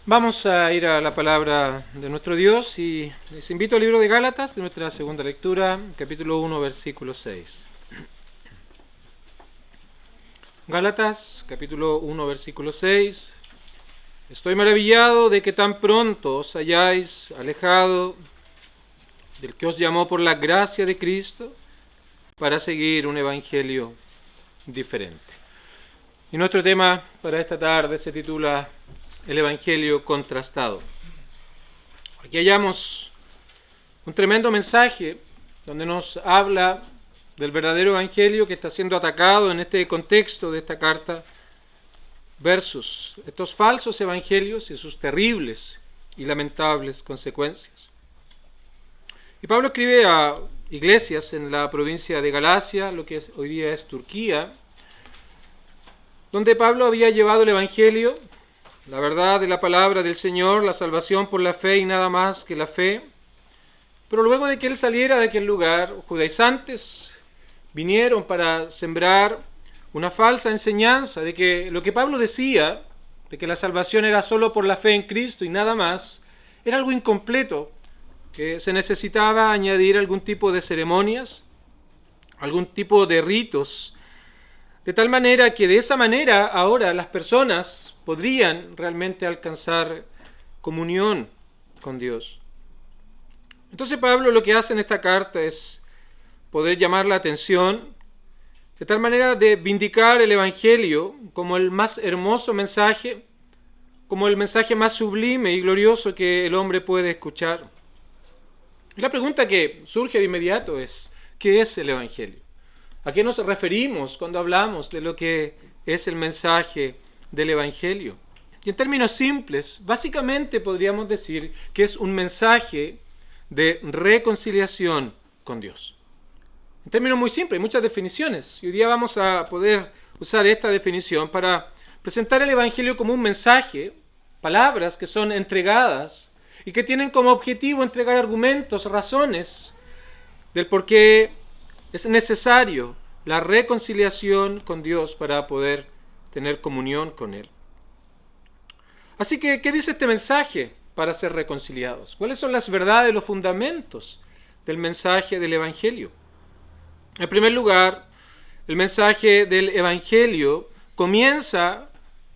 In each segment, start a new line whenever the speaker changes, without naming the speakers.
Vamos a ir a la palabra de nuestro Dios y les invito al libro de Gálatas, de nuestra segunda lectura, capítulo 1, versículo 6. Gálatas, capítulo 1, versículo 6. Estoy maravillado de que tan pronto os hayáis alejado del que os llamó por la gracia de Cristo para seguir un evangelio diferente. Y nuestro tema para esta tarde se titula El Evangelio contrastado. Aquí hallamos un tremendo mensaje donde nos habla del verdadero Evangelio que está siendo atacado en este contexto de esta carta, versus estos falsos evangelios y sus terribles y lamentables consecuencias. Y Pablo escribe a iglesias en la provincia de Galacia, lo que hoy día es Turquía, donde Pablo había llevado el Evangelio, la verdad de la palabra del Señor, la salvación por la fe y nada más que la fe. Pero luego de que él saliera de aquel lugar, judaizantes vinieron para sembrar una falsa enseñanza de que lo que Pablo decía, de que la salvación era solo por la fe en Cristo y nada más, era algo incompleto, que se necesitaba añadir algún tipo de ceremonias, algún tipo de ritos, de tal manera que de esa manera ahora las personas podrían realmente alcanzar comunión con Dios. Entonces Pablo lo que hace en esta carta es poder llamar la atención de tal manera de vindicar el Evangelio como el más hermoso mensaje, como el mensaje más sublime y glorioso que el hombre puede escuchar. Y la pregunta que surge de inmediato es, ¿qué es el Evangelio? ¿A qué nos referimos cuando hablamos de lo que es el mensaje del Evangelio? Y en términos simples, básicamente podríamos decir que es un mensaje de reconciliación con Dios. En términos muy simples, hay muchas definiciones. Y hoy día vamos a poder usar esta definición para presentar el Evangelio como un mensaje, palabras que son entregadas y que tienen como objetivo entregar argumentos, razones del por qué es necesario la reconciliación con Dios para poder tener comunión con Él. Así que, ¿qué dice este mensaje para ser reconciliados? ¿Cuáles son las verdades, los fundamentos del mensaje del Evangelio? En primer lugar, el mensaje del Evangelio comienza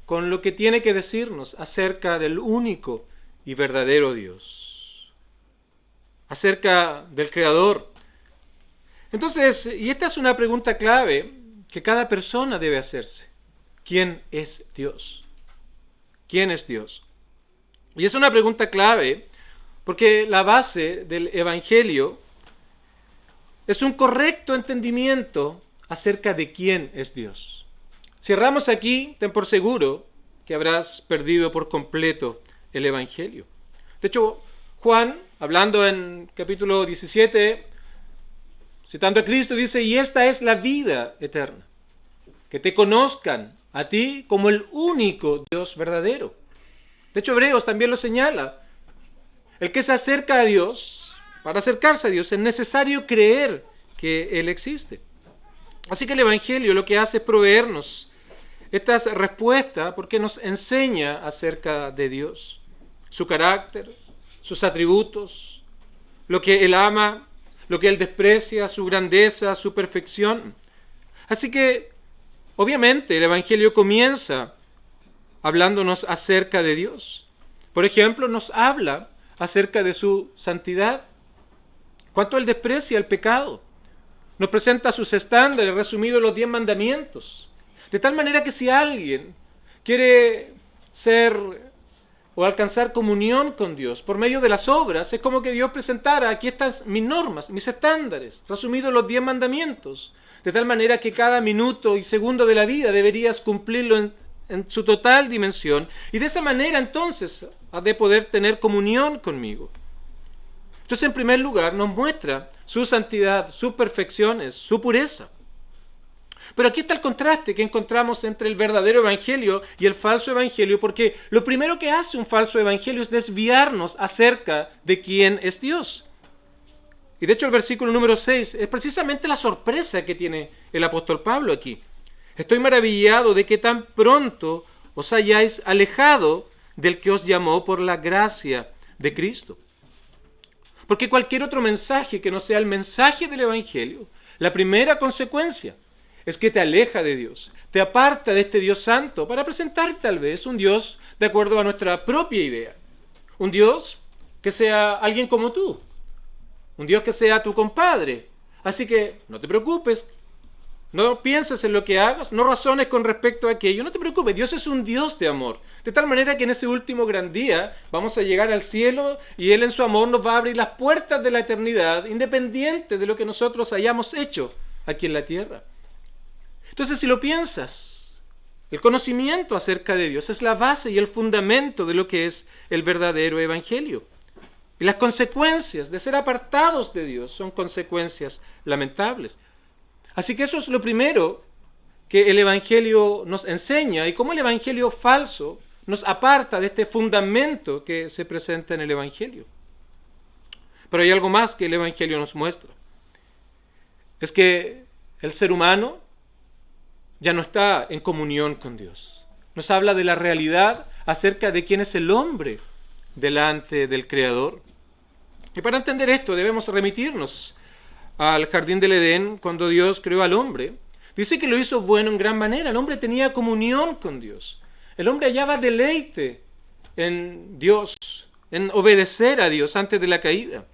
con lo que tiene que decirnos acerca del único y verdadero Dios, acerca del Creador. Entonces, y esta es una pregunta clave que cada persona debe hacerse. ¿Quién es Dios? ¿Quién es Dios? Y es una pregunta clave porque la base del Evangelio es un correcto entendimiento acerca de quién es Dios. Si erramos aquí, ten por seguro que habrás perdido por completo el Evangelio. De hecho, Juan, hablando en capítulo 17, citando a Cristo, dice, y esta es la vida eterna, que te conozcan a ti como el único Dios verdadero. De hecho, Hebreos también lo señala. El que se acerca a Dios, para acercarse a Dios, es necesario creer que Él existe. Así que el Evangelio lo que hace es proveernos estas respuestas porque nos enseña acerca de Dios, su carácter, sus atributos, lo que Él ama, lo que Él desprecia, su grandeza, su perfección. Así que, obviamente, el Evangelio comienza hablándonos acerca de Dios. Por ejemplo, nos habla acerca de su santidad, cuánto Él desprecia el pecado. Nos presenta sus estándares resumidos en los 10 mandamientos. De tal manera que si alguien quiere ser o alcanzar comunión con Dios por medio de las obras, es como que Dios presentara, aquí están mis normas, mis estándares, resumidos en los 10 mandamientos. De tal manera que cada minuto y segundo de la vida deberías cumplirlo en su total dimensión. Y de esa manera entonces has de poder tener comunión conmigo. Entonces, en primer lugar, nos muestra su santidad, sus perfecciones, su pureza. Pero aquí está el contraste que encontramos entre el verdadero evangelio y el falso evangelio, porque lo primero que hace un falso evangelio es desviarnos acerca de quién es Dios. Y de hecho el versículo número 6 es precisamente la sorpresa que tiene el apóstol Pablo aquí. Estoy maravillado de que tan pronto os hayáis alejado del que os llamó por la gracia de Cristo. Porque cualquier otro mensaje que no sea el mensaje del Evangelio, la primera consecuencia es que te aleja de Dios, te aparta de este Dios santo para presentar tal vez un Dios de acuerdo a nuestra propia idea. Un Dios que sea alguien como tú, un Dios que sea tu compadre. Así que no te preocupes, no pienses en lo que hagas, no razones con respecto a aquello, no te preocupes, Dios es un Dios de amor. De tal manera que en ese último gran día vamos a llegar al cielo y Él en su amor nos va a abrir las puertas de la eternidad, independiente de lo que nosotros hayamos hecho aquí en la tierra. Entonces, si lo piensas, el conocimiento acerca de Dios es la base y el fundamento de lo que es el verdadero evangelio. Y las consecuencias de ser apartados de Dios son consecuencias lamentables. Así que eso es lo primero que el evangelio nos enseña y cómo el evangelio falso nos aparta de este fundamento que se presenta en el evangelio. Pero hay algo más que el evangelio nos muestra. Es que el ser humano ya no está en comunión con Dios. Nos habla de la realidad acerca de quién es el hombre delante del Creador. Y para entender esto debemos remitirnos al jardín del Edén cuando Dios creó al hombre. Dice que lo hizo bueno en gran manera. El hombre tenía comunión con Dios. El hombre hallaba deleite en Dios, en obedecer a Dios antes de la caída.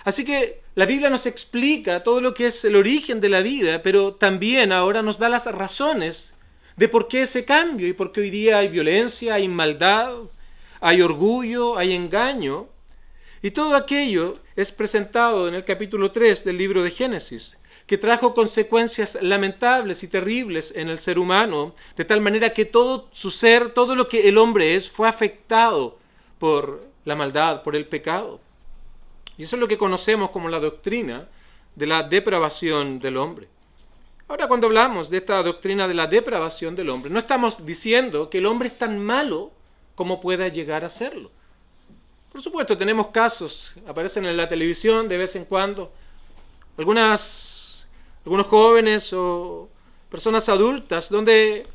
Así que la Biblia nos explica todo lo que es el origen de la vida, pero también ahora nos da las razones de por qué ese cambio y por qué hoy día hay violencia, hay maldad, hay orgullo, hay engaño. Y todo aquello es presentado en el capítulo 3 del libro de Génesis, que trajo consecuencias lamentables y terribles en el ser humano, de tal manera que todo su ser, todo lo que el hombre es, fue afectado por la maldad, por el pecado. Y eso es lo que conocemos como la doctrina de la depravación del hombre. Ahora, cuando hablamos de esta doctrina de la depravación del hombre, no estamos diciendo que el hombre es tan malo como pueda llegar a serlo. Por supuesto, tenemos casos, aparecen en la televisión de vez en cuando, algunos jóvenes o personas adultas donde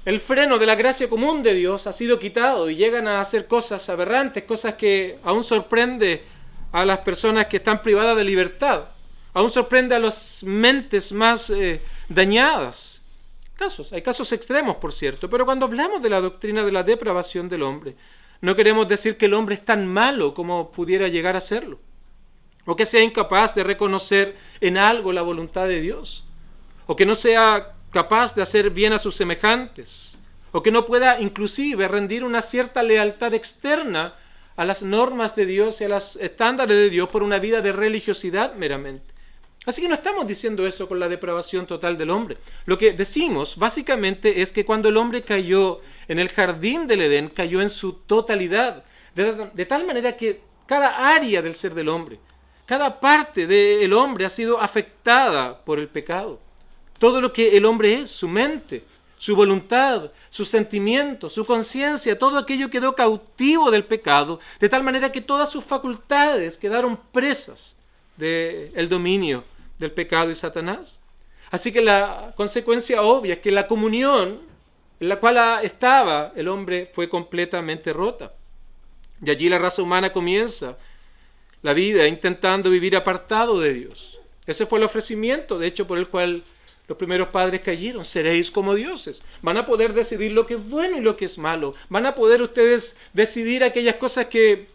el freno de la gracia común de Dios ha sido quitado y llegan a hacer cosas aberrantes, cosas que aún sorprende a las personas que están privadas de libertad, aún sorprende a las mentes más dañadas. Hay casos extremos, por cierto, pero cuando hablamos de la doctrina de la depravación del hombre, no queremos decir que el hombre es tan malo como pudiera llegar a serlo, o que sea incapaz de reconocer en algo la voluntad de Dios, o que no sea capaz de hacer bien a sus semejantes, o que no pueda inclusive rendir una cierta lealtad externa a las normas de Dios y a los estándares de Dios por una vida de religiosidad meramente. Así que no estamos diciendo eso con la depravación total del hombre. Lo que decimos básicamente es que cuando el hombre cayó en el jardín del Edén, cayó en su totalidad, de tal manera que cada área del ser del hombre, cada parte del hombre ha sido afectada por el pecado. Todo lo que el hombre es, su mente, su voluntad, sus sentimientos, su conciencia, todo aquello quedó cautivo del pecado, de tal manera que todas sus facultades quedaron presas del dominio del pecado y Satanás. Así que la consecuencia obvia es que la comunión en la cual estaba el hombre fue completamente rota. Y allí la raza humana comienza la vida intentando vivir apartado de Dios. Ese fue el ofrecimiento, de hecho, por el cual los primeros padres cayeron. Seréis como dioses. Van a poder decidir lo que es bueno y lo que es malo. Van a poder ustedes decidir aquellas cosas que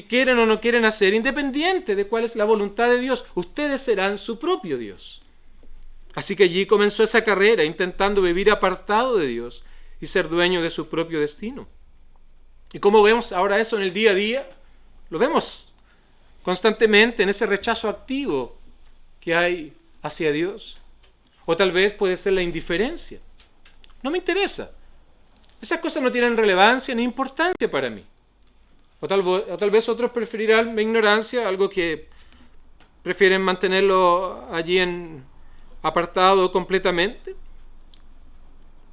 quieren o no quieren hacer, independiente de cuál es la voluntad de Dios. Ustedes serán su propio Dios. Así que allí comenzó esa carrera, intentando vivir apartado de Dios y ser dueño de su propio destino. ¿Y cómo vemos ahora eso en el día a día? Lo vemos constantemente en ese rechazo activo que hay hacia Dios. O tal vez puede ser la indiferencia. No me interesa. Esas cosas no tienen relevancia ni importancia para mí. O tal vez otros preferirán la ignorancia, algo que prefieren mantenerlo allí apartado completamente,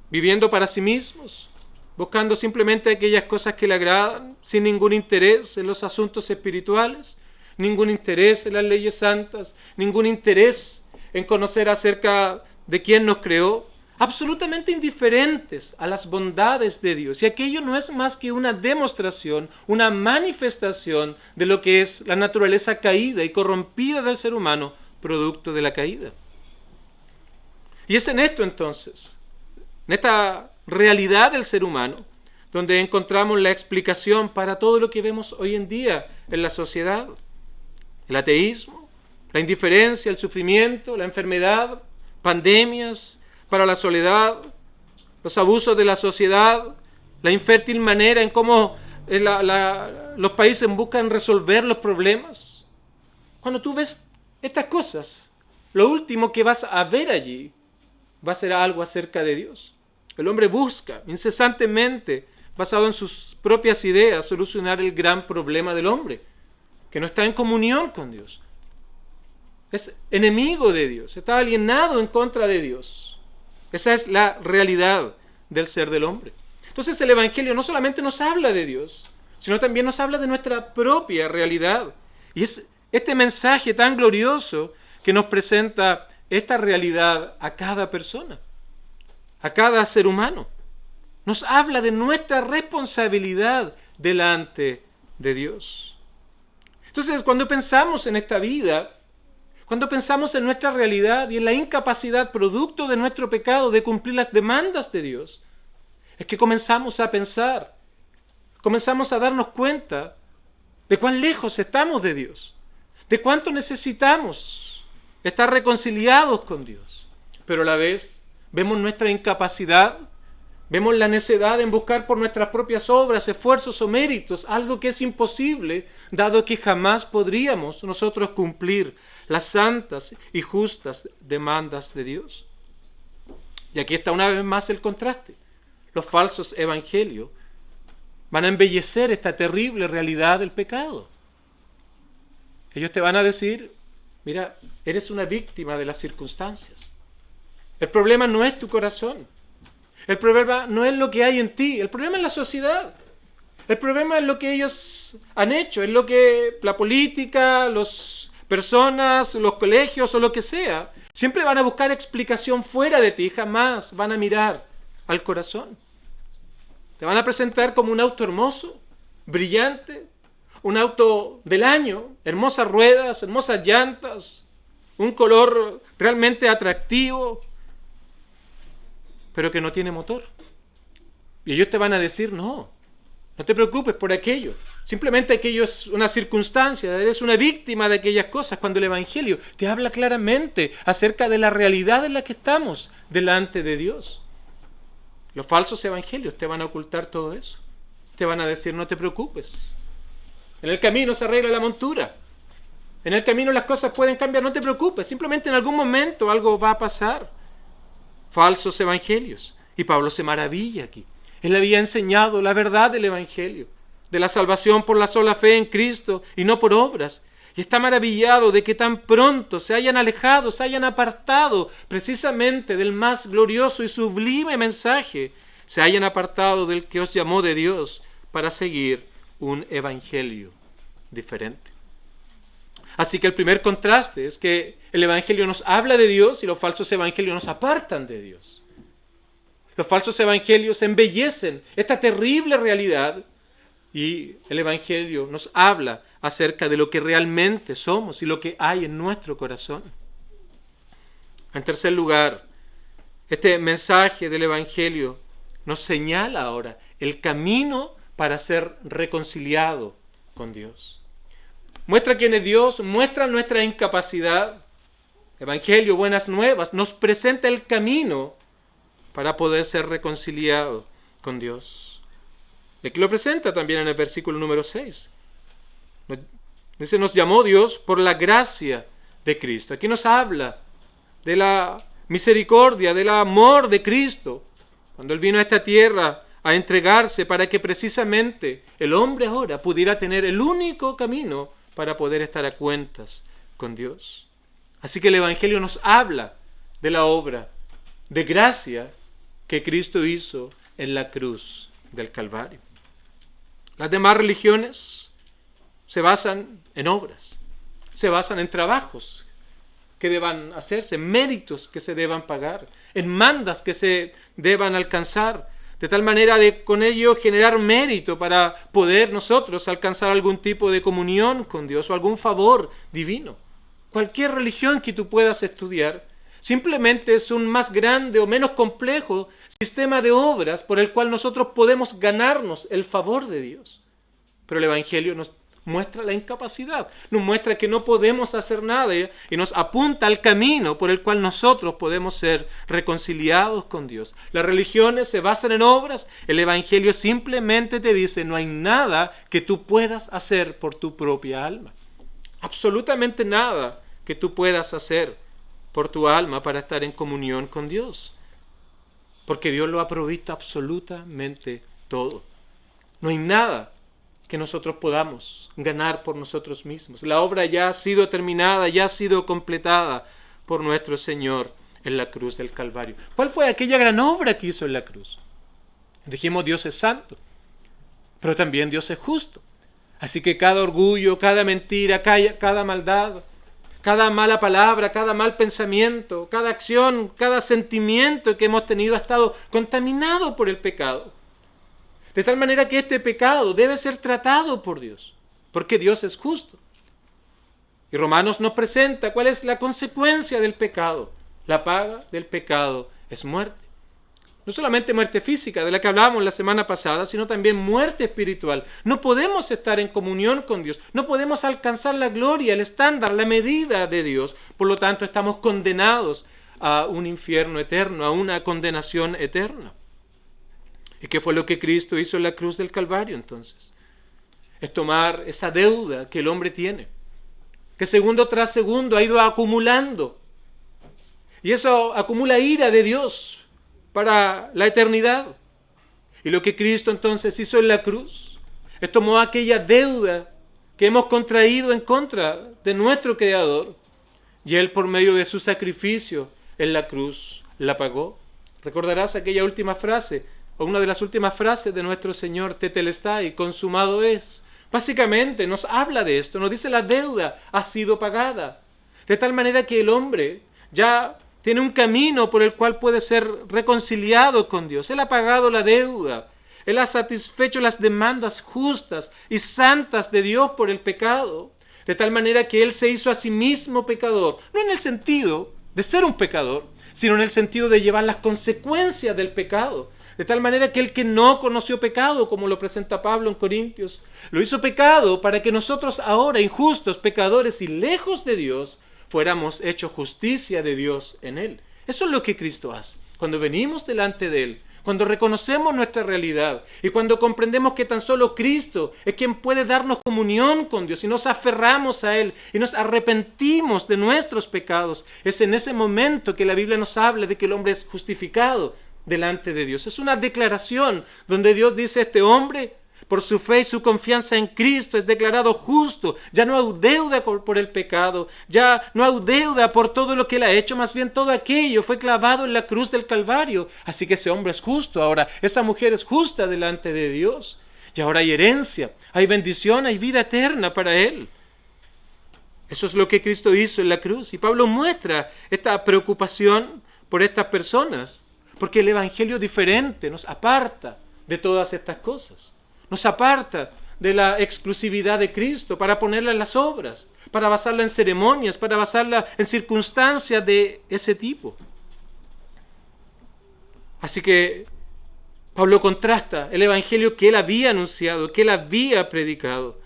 viviendo para sí mismos, buscando simplemente aquellas cosas que le agradan, sin ningún interés en los asuntos espirituales, ningún interés en las leyes santas, ningún interés en conocer acerca de quién nos creó, absolutamente indiferentes a las bondades de Dios. Y aquello no es más que una demostración, una manifestación de lo que es la naturaleza caída y corrompida del ser humano, producto de la caída. Y es en esto entonces, en esta realidad del ser humano, donde encontramos la explicación para todo lo que vemos hoy en día en la sociedad. El ateísmo, la indiferencia, el sufrimiento, la enfermedad, pandemias, para la soledad, los abusos de la sociedad, la infértil manera en cómo los países buscan resolver los problemas. Cuando tú ves estas cosas, lo último que vas a ver allí va a ser algo acerca de Dios. El hombre busca incesantemente, basado en sus propias ideas, solucionar el gran problema del hombre, que no está en comunión con Dios. Es enemigo de Dios, está alienado en contra de Dios. Esa es la realidad del ser del hombre. Entonces el Evangelio no solamente nos habla de Dios, sino también nos habla de nuestra propia realidad. Y es este mensaje tan glorioso que nos presenta esta realidad a cada persona, a cada ser humano. Nos habla de nuestra responsabilidad delante de Dios. Entonces, cuando pensamos en esta vida, cuando pensamos en nuestra realidad y en la incapacidad producto de nuestro pecado de cumplir las demandas de Dios, es que comenzamos a pensar, comenzamos a darnos cuenta de cuán lejos estamos de Dios, de cuánto necesitamos estar reconciliados con Dios. Pero a la vez vemos nuestra incapacidad, vemos la necedad en buscar por nuestras propias obras, esfuerzos o méritos, algo que es imposible, dado que jamás podríamos nosotros cumplir las santas y justas demandas de Dios. Y aquí está una vez más el contraste. Los falsos evangelios van a embellecer esta terrible realidad del pecado. Ellos te van a decir, mira, eres una víctima de las circunstancias. El problema no es tu corazón. El problema no es lo que hay en ti, el problema es la sociedad. El problema es lo que ellos han hecho, es lo que la política, las personas, los colegios o lo que sea, siempre van a buscar explicación fuera de ti, jamás van a mirar al corazón. Te van a presentar como un auto hermoso, brillante, un auto del año, hermosas ruedas, hermosas llantas, un color realmente atractivo, pero que no tiene motor. Y ellos te van a decir, no te preocupes por aquello. Simplemente aquello es una circunstancia, eres una víctima de aquellas cosas, cuando el Evangelio te habla claramente acerca de la realidad en la que estamos delante de Dios. Los falsos evangelios te van a ocultar todo eso. Te van a decir, no te preocupes. En el camino se arregla la montura. En el camino las cosas pueden cambiar, no te preocupes. Simplemente en algún momento algo va a pasar. Falsos evangelios. Y Pablo se maravilla aquí. Él había enseñado la verdad del Evangelio, de la salvación por la sola fe en Cristo y no por obras. Y está maravillado de que tan pronto se hayan alejado, se hayan apartado precisamente del más glorioso y sublime mensaje, se hayan apartado del que os llamó de Dios para seguir un Evangelio diferente. Así que el primer contraste es que el Evangelio nos habla de Dios y los falsos evangelios nos apartan de Dios. Los falsos evangelios embellecen esta terrible realidad y el Evangelio nos habla acerca de lo que realmente somos y lo que hay en nuestro corazón. En tercer lugar, este mensaje del Evangelio nos señala ahora el camino para ser reconciliado con Dios. Muestra quién es Dios, muestra nuestra incapacidad. Evangelio, buenas nuevas, nos presenta el camino para poder ser reconciliado con Dios. Y aquí lo presenta también en el versículo número 6. Dice, nos llamó Dios por la gracia de Cristo. Aquí nos habla de la misericordia, del amor de Cristo, cuando Él vino a esta tierra a entregarse para que precisamente el hombre ahora pudiera tener el único camino para poder estar a cuentas con Dios. Así que el Evangelio nos habla de la obra de gracia que Cristo hizo en la cruz del Calvario. Las demás religiones se basan en obras, se basan en trabajos que deban hacerse, méritos que se deban pagar, enmandas que se deban alcanzar, de tal manera de con ello generar mérito para poder nosotros alcanzar algún tipo de comunión con Dios o algún favor divino. Cualquier religión que tú puedas estudiar simplemente es un más grande o menos complejo sistema de obras por el cual nosotros podemos ganarnos el favor de Dios. Pero el Evangelio nos muestra la incapacidad, nos muestra que no podemos hacer nada y nos apunta al camino por el cual nosotros podemos ser reconciliados con Dios. Las religiones se basan en obras, el Evangelio simplemente te dice no hay nada que tú puedas hacer por tu propia alma. Absolutamente nada que tú puedas hacer por tu alma para estar en comunión con Dios. Porque Dios lo ha provisto absolutamente todo. No hay nada que nosotros podamos ganar por nosotros mismos. La obra ya ha sido terminada, ya ha sido completada por nuestro Señor en la cruz del Calvario. ¿Cuál fue aquella gran obra que hizo en la cruz? Dijimos, Dios es santo, pero también Dios es justo. Así que cada orgullo, cada mentira, cada maldad, cada mala palabra, cada mal pensamiento, cada acción, cada sentimiento que hemos tenido ha estado contaminado por el pecado. De tal manera que este pecado debe ser tratado por Dios, porque Dios es justo. Y Romanos nos presenta cuál es la consecuencia del pecado. La paga del pecado es muerte. No solamente muerte física, de la que hablábamos la semana pasada, sino también muerte espiritual. No podemos estar en comunión con Dios, no podemos alcanzar la gloria, el estándar, la medida de Dios. Por lo tanto, estamos condenados a un infierno eterno, a una condenación eterna. ¿Y qué fue lo que Cristo hizo en la cruz del Calvario entonces? Es tomar esa deuda que el hombre tiene, que segundo tras segundo ha ido acumulando. Y eso acumula ira de Dios para la eternidad. Y lo que Cristo entonces hizo en la cruz es tomó aquella deuda que hemos contraído en contra de nuestro Creador y Él por medio de su sacrificio en la cruz la pagó. Recordarás aquella última frase, o una de las últimas frases de nuestro Señor, tetelestai, consumado es. Básicamente nos habla de esto, nos dice la deuda ha sido pagada. De tal manera que el hombre ya tiene un camino por el cual puede ser reconciliado con Dios. Él ha pagado la deuda. Él ha satisfecho las demandas justas y santas de Dios por el pecado. De tal manera que Él se hizo a sí mismo pecador. No en el sentido de ser un pecador, sino en el sentido de llevar las consecuencias del pecado. De tal manera que el que no conoció pecado, como lo presenta Pablo en Corintios, lo hizo pecado para que nosotros ahora, injustos, pecadores y lejos de Dios, fuéramos hechos justicia de Dios en Él. Eso es lo que Cristo hace. Cuando venimos delante de Él, cuando reconocemos nuestra realidad y cuando comprendemos que tan solo Cristo es quien puede darnos comunión con Dios y nos aferramos a Él y nos arrepentimos de nuestros pecados, es en ese momento que la Biblia nos habla de que el hombre es justificado delante de Dios. Es una declaración donde Dios dice, este hombre, por su fe y su confianza en Cristo, es declarado justo. Ya no hay deuda por el pecado, ya no hay deuda por todo lo que él ha hecho, más bien todo aquello fue clavado en la cruz del Calvario. Así que ese hombre es justo ahora, esa mujer es justa delante de Dios. Y ahora hay herencia, hay bendición, hay vida eterna para él. Eso es lo que Cristo hizo en la cruz. Y Pablo muestra esta preocupación por estas personas, porque el Evangelio diferente nos aparta de todas estas cosas. Nos aparta de la exclusividad de Cristo para ponerla en las obras, para basarla en ceremonias, para basarla en circunstancias de ese tipo. Así que Pablo contrasta el Evangelio que él había anunciado, que él había predicado,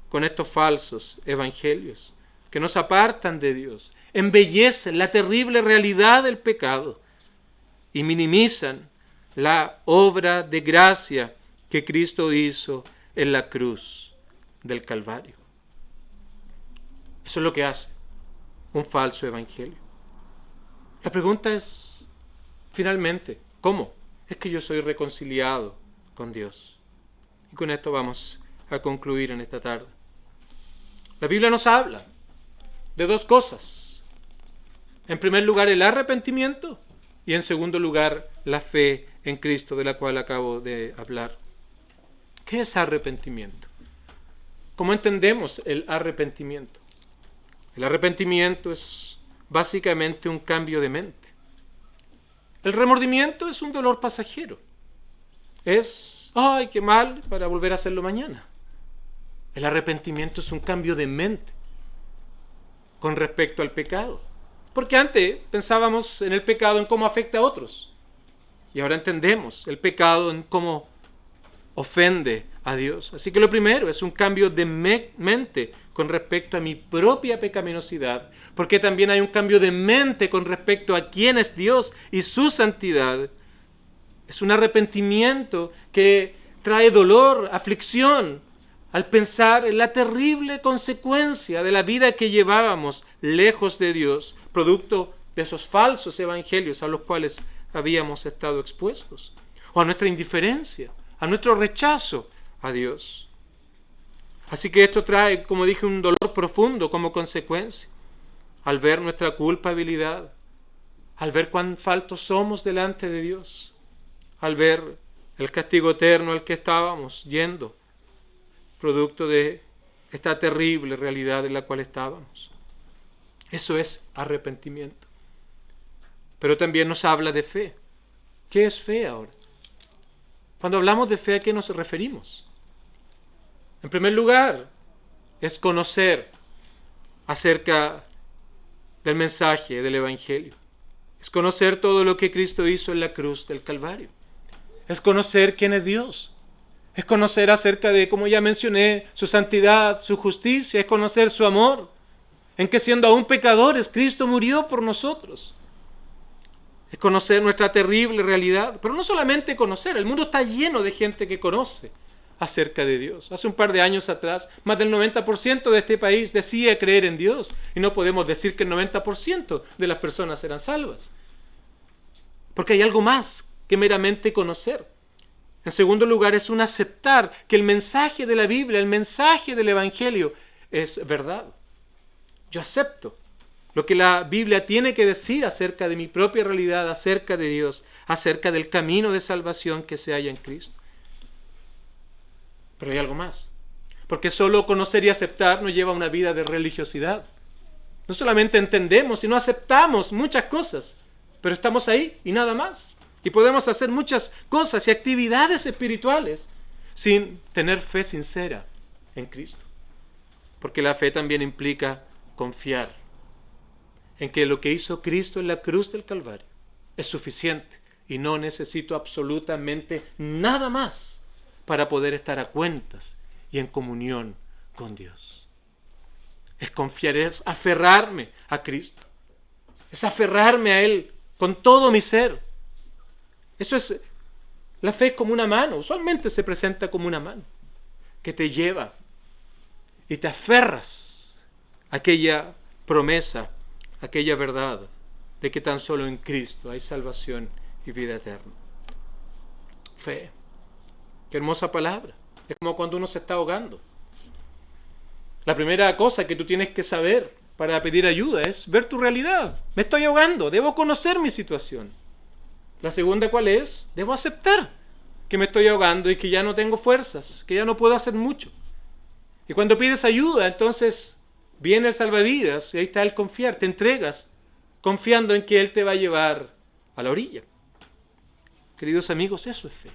con estos falsos evangelios que nos apartan de Dios, embellecen la terrible realidad del pecado y minimizan la obra de gracia que Cristo hizo en la cruz del Calvario. Eso es lo que hace un falso evangelio. La pregunta es, finalmente, ¿cómo es que yo soy reconciliado con Dios? Y con esto vamos a concluir en esta tarde. La Biblia nos habla de dos cosas. En primer lugar, el arrepentimiento y en segundo lugar, la fe en Cristo, de la cual acabo de hablar. ¿Qué es arrepentimiento? ¿Cómo entendemos el arrepentimiento? El arrepentimiento es básicamente un cambio de mente. El remordimiento es un dolor pasajero. Es, ay, qué mal, para volver a hacerlo mañana. El arrepentimiento es un cambio de mente con respecto al pecado. Porque antes pensábamos en el pecado en cómo afecta a otros. Y ahora entendemos el pecado en cómo ofende a Dios. Así que lo primero es un cambio de mente con respecto a mi propia pecaminosidad. Porque también hay un cambio de mente con respecto a quién es Dios y su santidad. Es un arrepentimiento que trae dolor, aflicción, al pensar en la terrible consecuencia de la vida que llevábamos lejos de Dios, producto de esos falsos evangelios a los cuales habíamos estado expuestos, o a nuestra indiferencia, a nuestro rechazo a Dios. Así que esto trae, como dije, un dolor profundo como consecuencia, al ver nuestra culpabilidad, al ver cuán faltos somos delante de Dios, al ver el castigo eterno al que estábamos yendo, producto de esta terrible realidad en la cual estábamos. Eso es arrepentimiento. Pero también nos habla de fe. ¿Qué es fe ahora? Cuando hablamos de fe, ¿a qué nos referimos? En primer lugar, es conocer acerca del mensaje del Evangelio. Es conocer todo lo que Cristo hizo en la cruz del Calvario. Es conocer quién es Dios. Es conocer acerca de, como ya mencioné, su santidad, su justicia. Es conocer su amor, en que siendo aún pecadores, Cristo murió por nosotros. Es conocer nuestra terrible realidad. Pero no solamente conocer, el mundo está lleno de gente que conoce acerca de Dios. Hace un par de años atrás, más del 90% de este país decía creer en Dios. Y no podemos decir que el 90% de las personas eran salvas. Porque hay algo más que meramente conocer. En segundo lugar, es un aceptar que el mensaje de la Biblia, el mensaje del Evangelio es verdad. Yo acepto lo que la Biblia tiene que decir acerca de mi propia realidad, acerca de Dios, acerca del camino de salvación que se halla en Cristo. Pero hay algo más. Porque solo conocer y aceptar nos lleva a una vida de religiosidad. No solamente entendemos, sino aceptamos muchas cosas, pero estamos ahí y nada más. Y podemos hacer muchas cosas y actividades espirituales sin tener fe sincera en Cristo. Porque la fe también implica confiar en que lo que hizo Cristo en la cruz del Calvario es suficiente y no necesito absolutamente nada más para poder estar a cuentas y en comunión con Dios. Es confiar, es aferrarme a Cristo. Es aferrarme a Él con todo mi ser. Eso es, la fe es como una mano, usualmente se presenta como una mano que te lleva y te aferras a aquella promesa, a aquella verdad de que tan solo en Cristo hay salvación y vida eterna. Fe, qué hermosa palabra, es como cuando uno se está ahogando. La primera cosa que tú tienes que saber para pedir ayuda es ver tu realidad. Me estoy ahogando, debo conocer mi situación. La segunda, ¿cuál es? Debo aceptar que me estoy ahogando y que ya no tengo fuerzas, que ya no puedo hacer mucho. Y cuando pides ayuda, entonces viene el salvavidas y ahí está el confiar. Te entregas confiando en que Él te va a llevar a la orilla. Queridos amigos, eso es fe.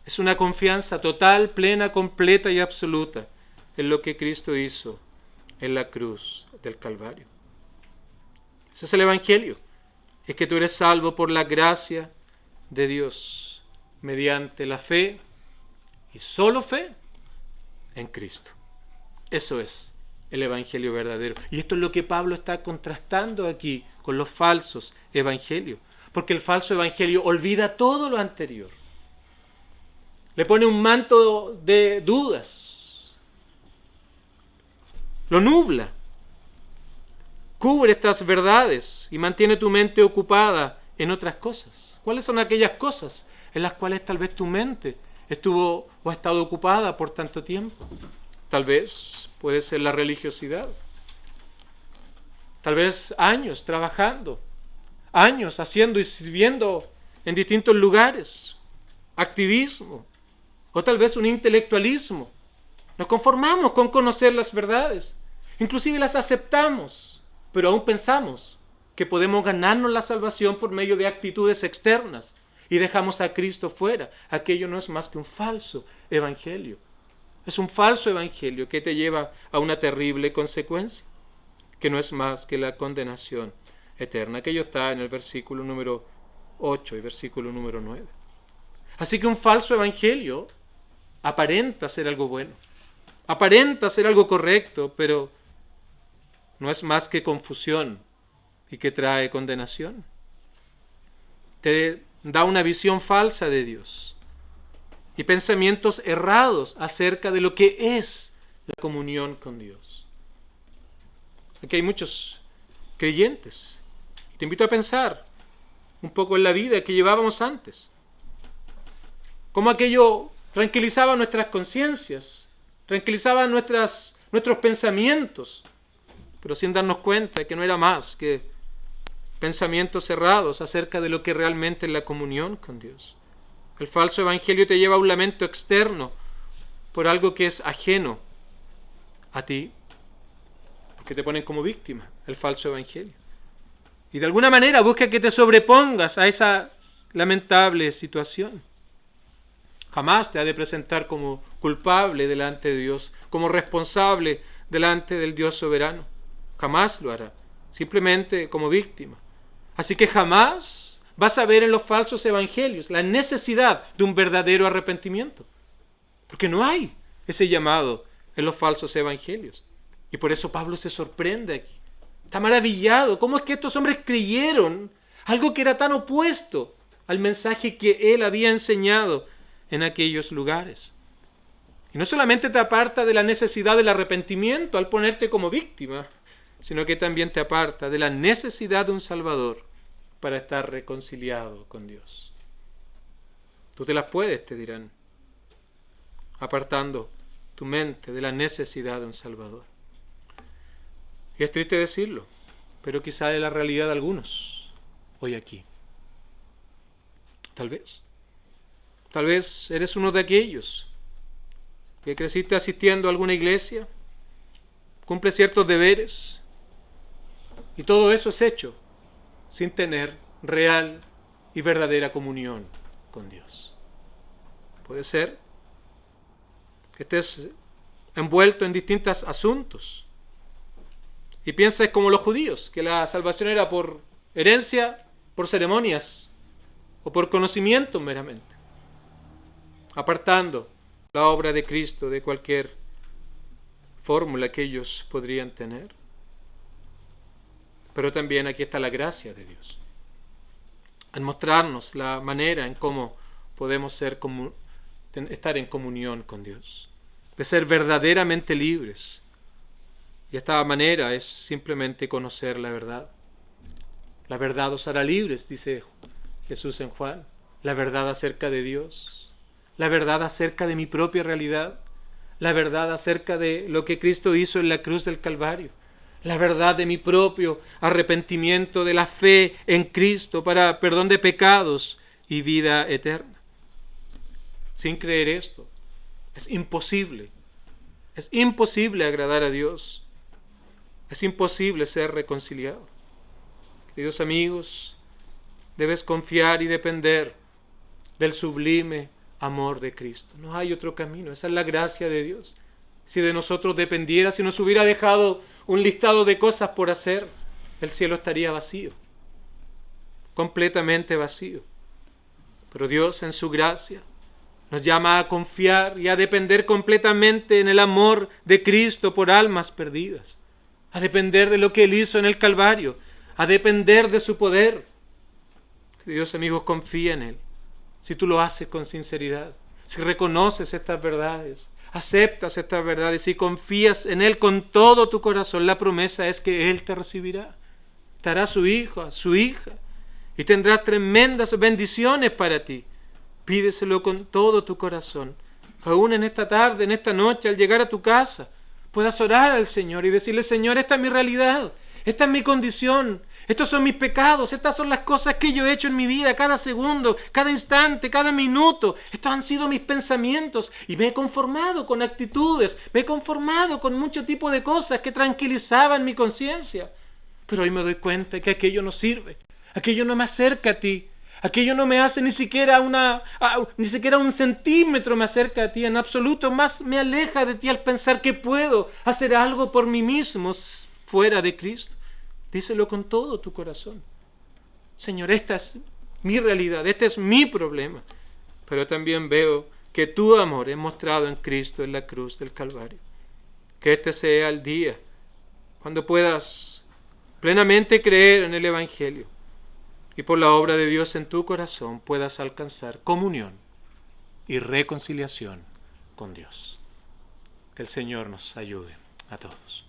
Es una confianza total, plena, completa y absoluta en lo que Cristo hizo en la cruz del Calvario. Ese es el Evangelio. Es que tú eres salvo por la gracia de Dios, mediante la fe y solo fe en Cristo. Eso es el Evangelio verdadero. Y esto es lo que Pablo está contrastando aquí con los falsos evangelios. Porque el falso evangelio olvida todo lo anterior. Le pone un manto de dudas. Lo nubla. Cubre estas verdades y mantiene tu mente ocupada en otras cosas. ¿Cuáles son aquellas cosas en las cuales tal vez tu mente estuvo o ha estado ocupada por tanto tiempo? Tal vez puede ser la religiosidad. Tal vez años trabajando, años haciendo y sirviendo en distintos lugares, activismo, o tal vez un intelectualismo. Nos conformamos con conocer las verdades, inclusive las aceptamos, pero aún pensamos que podemos ganarnos la salvación por medio de actitudes externas y dejamos a Cristo fuera. Aquello no es más que un falso evangelio. Es un falso evangelio que te lleva a una terrible consecuencia, que no es más que la condenación eterna. Aquello está en el versículo número 8 y versículo número 9. Así que un falso evangelio aparenta ser algo bueno, aparenta ser algo correcto, pero no es más que confusión y que trae condenación. Te da una visión falsa de Dios y pensamientos errados acerca de lo que es la comunión con Dios. Aquí hay muchos creyentes. Te invito a pensar un poco en la vida que llevábamos antes. Cómo aquello tranquilizaba nuestras conciencias, tranquilizaba nuestros pensamientos, pero sin darnos cuenta de que no era más que pensamientos errados acerca de lo que realmente es la comunión con Dios. El falso evangelio te lleva a un lamento externo por algo que es ajeno a ti, porque te ponen como víctima el falso evangelio. Y de alguna manera busca que te sobrepongas a esa lamentable situación. Jamás te ha de presentar como culpable delante de Dios, como responsable delante del Dios soberano. Jamás lo hará, simplemente como víctima. Así que jamás vas a ver en los falsos evangelios la necesidad de un verdadero arrepentimiento, porque no hay ese llamado en los falsos evangelios. Y por eso Pablo se sorprende aquí. Está maravillado. ¿Cómo es que estos hombres creyeron algo que era tan opuesto al mensaje que él había enseñado en aquellos lugares? Y no solamente te aparta de la necesidad del arrepentimiento al ponerte como víctima, sino que también te aparta de la necesidad de un Salvador para estar reconciliado con Dios. Tú te las puedes, te dirán, apartando tu mente de la necesidad de un Salvador. Y es triste decirlo, pero quizá es la realidad de algunos hoy aquí. Tal vez eres uno de aquellos que creciste asistiendo a alguna iglesia, cumple ciertos deberes, y todo eso es hecho sin tener real y verdadera comunión con Dios. Puede ser que estés envuelto en distintos asuntos y piensas como los judíos, que la salvación era por herencia, por ceremonias o por conocimiento meramente, apartando la obra de Cristo de cualquier fórmula que ellos podrían tener. Pero también aquí está la gracia de Dios, en mostrarnos la manera en cómo podemos estar en comunión con Dios, de ser verdaderamente libres. Y esta manera es simplemente conocer la verdad. La verdad os hará libres, dice Jesús en Juan. La verdad acerca de Dios, la verdad acerca de mi propia realidad, la verdad acerca de lo que Cristo hizo en la cruz del Calvario, la verdad de mi propio arrepentimiento, de la fe en Cristo para perdón de pecados y vida eterna. Sin creer esto, es imposible agradar a Dios. Es imposible ser reconciliado. Queridos amigos, debes confiar y depender del sublime amor de Cristo. No hay otro camino, esa es la gracia de Dios. Si de nosotros dependiera, si nos hubiera dejado un listado de cosas por hacer, el cielo estaría vacío, completamente vacío. Pero Dios en su gracia nos llama a confiar y a depender completamente en el amor de Cristo por almas perdidas, a depender de lo que Él hizo en el Calvario, a depender de su poder. Queridos amigos, confía en Él. Si tú lo haces con sinceridad, si reconoces estas verdades, aceptas estas verdades y confías en Él con todo tu corazón, la promesa es que Él te recibirá. Te hará su hijo, su hija, y tendrás tremendas bendiciones para ti. Pídeselo con todo tu corazón. Aún en esta tarde, en esta noche, al llegar a tu casa, puedas orar al Señor y decirle: Señor, esta es mi realidad, esta es mi condición, estos son mis pecados, estas son las cosas que yo he hecho en mi vida, cada segundo, cada instante, cada minuto. Estos han sido mis pensamientos y me he conformado con actitudes, me he conformado con mucho tipo de cosas que tranquilizaban mi conciencia. Pero hoy me doy cuenta que aquello no sirve, aquello no me acerca a ti, aquello no me hace ni siquiera un centímetro me acerca a ti, en absoluto, más me aleja de ti al pensar que puedo hacer algo por mí mismo fuera de Cristo. Díselo con todo tu corazón. Señor, esta es mi realidad, este es mi problema, pero también veo que tu amor es mostrado en Cristo en la cruz del Calvario. Que este sea el día cuando puedas plenamente creer en el Evangelio y por la obra de Dios en tu corazón puedas alcanzar comunión y reconciliación con Dios. Que el Señor nos ayude a todos.